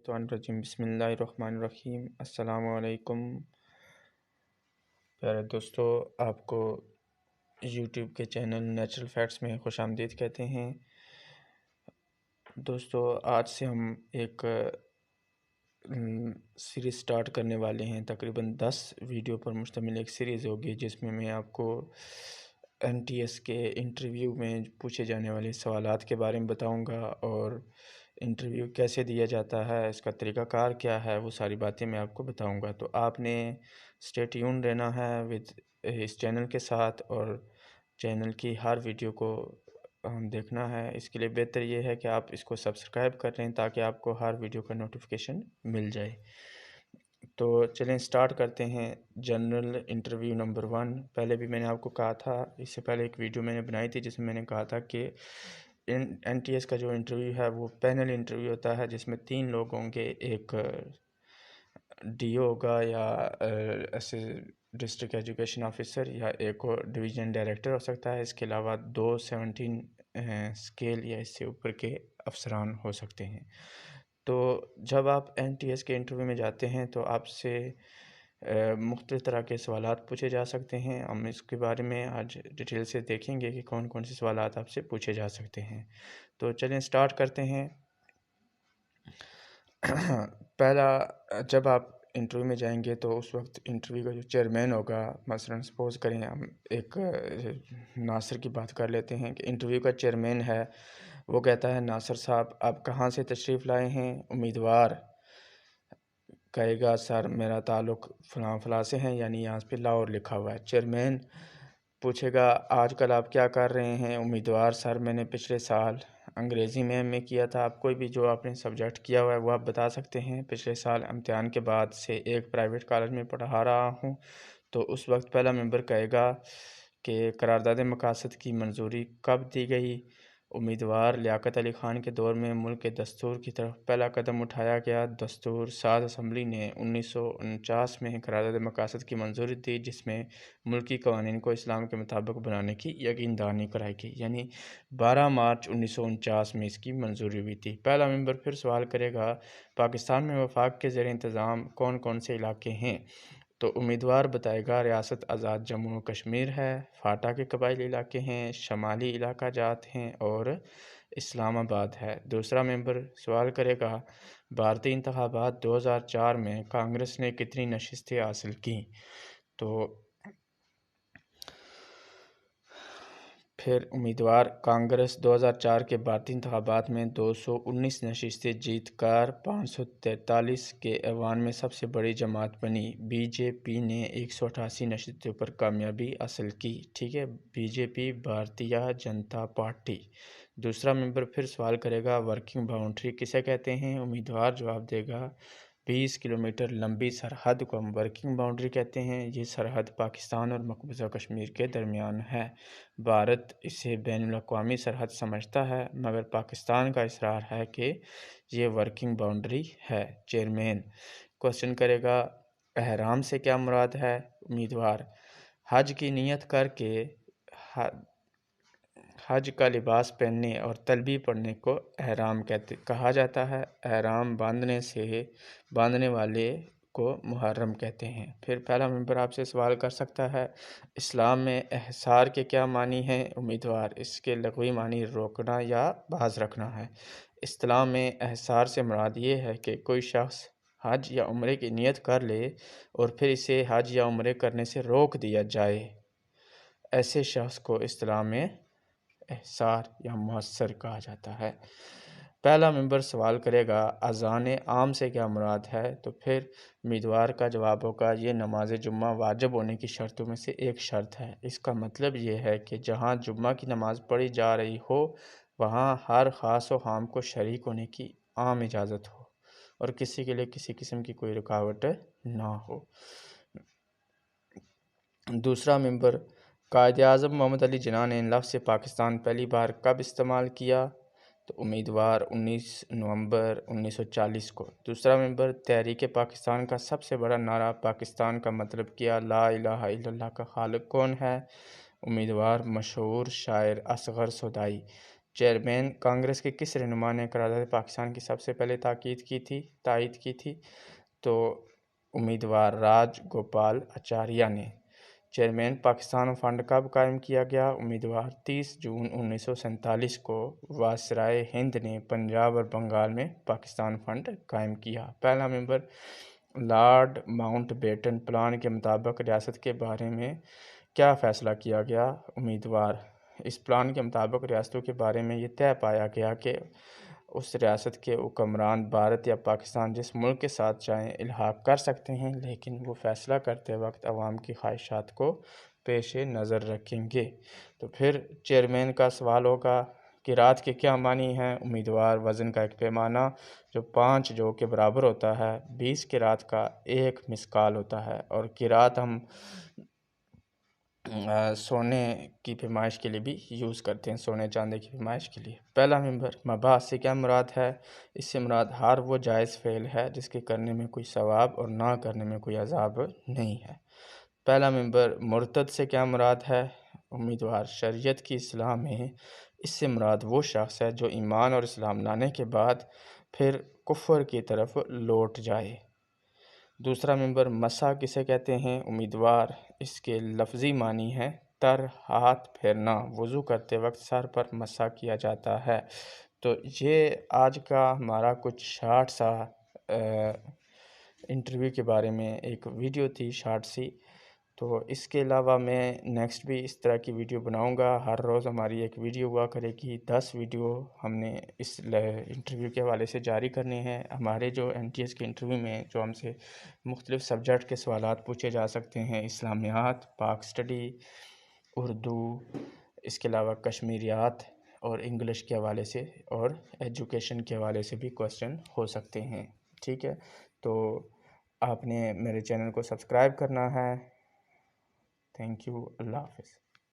रजीम बिस्मिल्लाहिर्रहमानिर्रहीम। अस्सलाम वालेकुम प्यारे दोस्तों, आपको यूट्यूब के चैनल नेचुरल फैक्ट्स में खुशामदीद कहते हैं। दोस्तों, आज से हम एक सीरीज़ स्टार्ट करने वाले हैं। तकरीबन 10 वीडियो पर मुश्तमिल एक सीरीज़ होगी जिसमें मैं आपको NTS के इंटरव्यू में पूछे जाने वाले सवालात के बारे में बताऊंगा और इंटरव्यू कैसे दिया जाता है, इसका तरीक़ाकार क्या है, वो सारी बातें मैं आपको बताऊंगा। तो आपने स्टे ट्यून रहना है विद इस चैनल के साथ और चैनल की हर वीडियो को देखना है। इसके लिए बेहतर ये है कि आप इसको सब्सक्राइब कर लें ताकि आपको हर वीडियो का नोटिफिकेशन मिल जाए। तो चलें स्टार्ट करते हैं। General interview number 1। पहले भी मैंने आपको कहा था, इससे पहले एक वीडियो मैंने बनाई थी जिसमें मैंने कहा था कि NTS का जो इंटरव्यू है वो पैनल इंटरव्यू होता है जिसमें 3 लोग होंगे। एक DO होगा या ऐसे डिस्ट्रिक्ट एजुकेशन ऑफिसर या एक और डिवीज़न डायरेक्टर हो सकता है। इसके अलावा 17 स्केल या इससे ऊपर के अफसरान हो सकते हैं। तो जब आप NTS के इंटरव्यू में जाते हैं तो आपसे मुख्तलिफ़ तरह के सवालात पूछे जा सकते हैं। हम इसके बारे में आज डिटेल से देखेंगे कि कौन कौन से सवालात आपसे पूछे जा सकते हैं। तो चलें स्टार्ट करते हैं। पहला, जब आप इंटरव्यू में जाएंगे तो उस वक्त इंटरव्यू का जो चेयरमैन होगा, मसलन सपोज़ करें हम एक नासिर की बात कर लेते हैं कि इंटरव्यू का चेयरमैन है, वो कहता है नासिर साहब आप कहाँ से तशरीफ़ लाए हैं। उम्मीदवार कहेगा सर मेरा ताल्लुक़ फ़लाँ फ़लाँ से है, यानी यहाँ पे लाहौर लिखा हुआ है। चेयरमैन पूछेगा आजकल आप क्या कर रहे हैं। उम्मीदवार सर मैंने पिछले साल अंग्रेज़ी में MA किया था। आप कोई भी जो आपने सब्जेक्ट किया हुआ है वो आप बता सकते हैं। पिछले साल इम्तिहान के बाद से एक प्राइवेट कॉलेज में पढ़ा रहा हूँ। तो उस वक्त पहला मेंबर कहेगा कि करारदाद मकासद की मंजूरी कब दी गई। उम्मीदवार लियाकत अली ख़ान के दौर में मुल्क के दस्तूर की तरफ पहला कदम उठाया गया। दस्तूर साज असम्बली ने 1949 में करारदाद मकासद की मंजूरी दी जिसमें मुल्की कवानीन को इस्लाम के मुताबिक बनाने की यकीनदहानी कराई गई, यानी 12 मार्च 1949 में इसकी मंजूरी हुई थी। पहला मेंबर फिर सवाल करेगा पाकिस्तान में वफाक के ज़ेर इंतज़ाम कौन कौन से इलाके हैं। तो उम्मीदवार बताएगा रियासत आज़ाद जम्मू कश्मीर है, फाटा के कबायली इलाके हैं, शमाली इलाका जात हैं और इस्लामाबाद है। दूसरा मेंबर सवाल करेगा भारतीय इंतखाबात 2004 में कांग्रेस ने कितनी नशिस्तें हासिल की। तो फिर उम्मीदवार कांग्रेस 2004 के भारतीय इंतखाबात में 219 नशिस्तें जीत कर 543 के ऐवान में सबसे बड़ी जमात बनी। BJP ने 188 नशिस्तों पर कामयाबी हासिल की। ठीक है, BJP भारतीय जनता पार्टी। दूसरा मेंबर फिर सवाल करेगा वर्किंग बाउंड्री किसे कहते हैं। उम्मीदवार जवाब देगा 20 किलोमीटर लंबी सरहद को हम वर्किंग बाउंड्री कहते हैं। ये सरहद पाकिस्तान और मकबूजा कश्मीर के दरमियान है। भारत इसे बैनुल-अक़वामी सरहद समझता है मगर पाकिस्तान का इसरार है कि ये वर्किंग बाउंड्री है। चेयरमैन क्वेश्चन करेगा एहराम से क्या मुराद है। उम्मीदवार हज की नियत करके हज का लिबास पहनने और तलबी पढ़ने को एहराम कहा जाता है। एहराम बांधने वाले को मुहर्रम कहते हैं। फिर पहला मेंबर आपसे सवाल कर सकता है इस्लाम में एहसार के क्या मानी हैं। उम्मीदवार इसके लग़वी मानी रोकना या बाज रखना है। इस्लाम में एहसार से मुराद ये है कि कोई शख्स हज या उम्रे की नियत कर ले और फिर इसे हज या उम्रे करने से रोक दिया जाए, ऐसे शख्स को इस्लाम में एहसार या मुहस्सर कहा जाता है। पहला मेंबर सवाल करेगा अज़ान आम से क्या मुराद है। तो फिर उम्मीदवार का जवाब होगा ये नमाज जुम्मा वाजिब होने की शर्तों में से एक शर्त है। इसका मतलब ये है कि जहाँ जुम्मा की नमाज़ पढ़ी जा रही हो वहाँ हर ख़ास व आम को शरीक होने की आम इजाज़त हो और किसी के लिए किसी किस्म की कोई रुकावट ना हो। दूसरा मेंबर कायद-ए-आज़म मोहम्मद अली जिन्ना ने लफ्ज़ पाकिस्तान पहली बार कब इस्तेमाल किया। तो उम्मीदवार 19 नवंबर 1940 को। दूसरा मेंबर तहरीक पाकिस्तान का सबसे बड़ा नारा पाकिस्तान का मतलब क्या, ला इलाहा इल्लल्लाह का खालिक कौन है। उम्मीदवार मशहूर शायर असगर सौदाई। چیئرمین کانگریس کے کس رہنما نے قرارداد پاکستان کی سب سے پہلے تائید کی تھی؟ تو امیدوار راج گوپال اچاریہ نے۔ چیئرمین پاکستان فنڈ کب قائم کیا گیا؟ امیدوار 30 جون 1947 کو وائسرائے ہند نے پنجاب اور بنگال میں پاکستان فنڈ قائم کیا۔ پہلا ممبر لارڈ ماؤنٹ بیٹن پلان کے مطابق ریاست کے بارے میں کیا فیصلہ کیا گیا؟ امیدوار اس پلان کے مطابق ریاستوں کے بارے میں یہ طے پایا گیا کہ اس ریاست کے حکمران بھارت یا پاکستان جس ملک کے ساتھ چاہیں الحاق کر سکتے ہیں، لیکن وہ فیصلہ کرتے وقت عوام کی خواہشات کو پیش نظر رکھیں گے۔ تو پھر چیئرمین کا سوال ہوگا قرات کے کیا معنی ہیں؟ امیدوار وزن کا ایک پیمانہ جو 5 جو کے برابر ہوتا ہے، 20 قرات کا 1 مثقال ہوتا ہے، اور قرات ہم سونے کی پیمائش کے لیے بھی یوز کرتے ہیں، سونے چاندی کی پیمائش کے لیے۔ پہلا ممبر مباحث سے کیا مراد ہے؟ اس سے مراد ہر وہ جائز فعل ہے جس کے کرنے میں کوئی ثواب اور نہ کرنے میں کوئی عذاب نہیں ہے۔ پہلا ممبر مرتد سے کیا مراد ہے؟ امیدوار شریعت کی اصطلاح میں اس سے مراد وہ شخص ہے جو ایمان اور اسلام لانے کے بعد پھر کفر کی طرف لوٹ جائے۔ دوسرا ممبر مسح کسے کہتے ہیں؟ امیدوار اس کے لفظی معنی ہے ہاتھ پھیرنا، وضو کرتے وقت سر پر مسح کیا جاتا ہے۔ تو یہ آج کا ہمارا کچھ شارٹ سا انٹرویو کے بارے میں ایک ویڈیو تھی، شارٹ سی۔ تو اس کے علاوہ میں نیکسٹ بھی اس طرح کی ویڈیو بناؤں گا۔ ہر روز ہماری ایک ویڈیو ہوا کرے گی، 10 ویڈیو ہم نے اس انٹرویو کے حوالے سے جاری کرنے ہیں۔ ہمارے جو NTS کے انٹرویو میں جو ہم سے مختلف سبجیکٹ کے سوالات پوچھے جا سکتے ہیں، اسلامیات، پاک سٹڈی، اردو، اس کے علاوہ کشمیریات اور انگلش کے حوالے سے اور ایجوکیشن کے حوالے سے بھی کوسچن ہو سکتے ہیں، ٹھیک ہے؟ تو آپ نے میرے چینل کو سبسکرائب کرنا ہے۔ تھینک یو، اللہ حافظ۔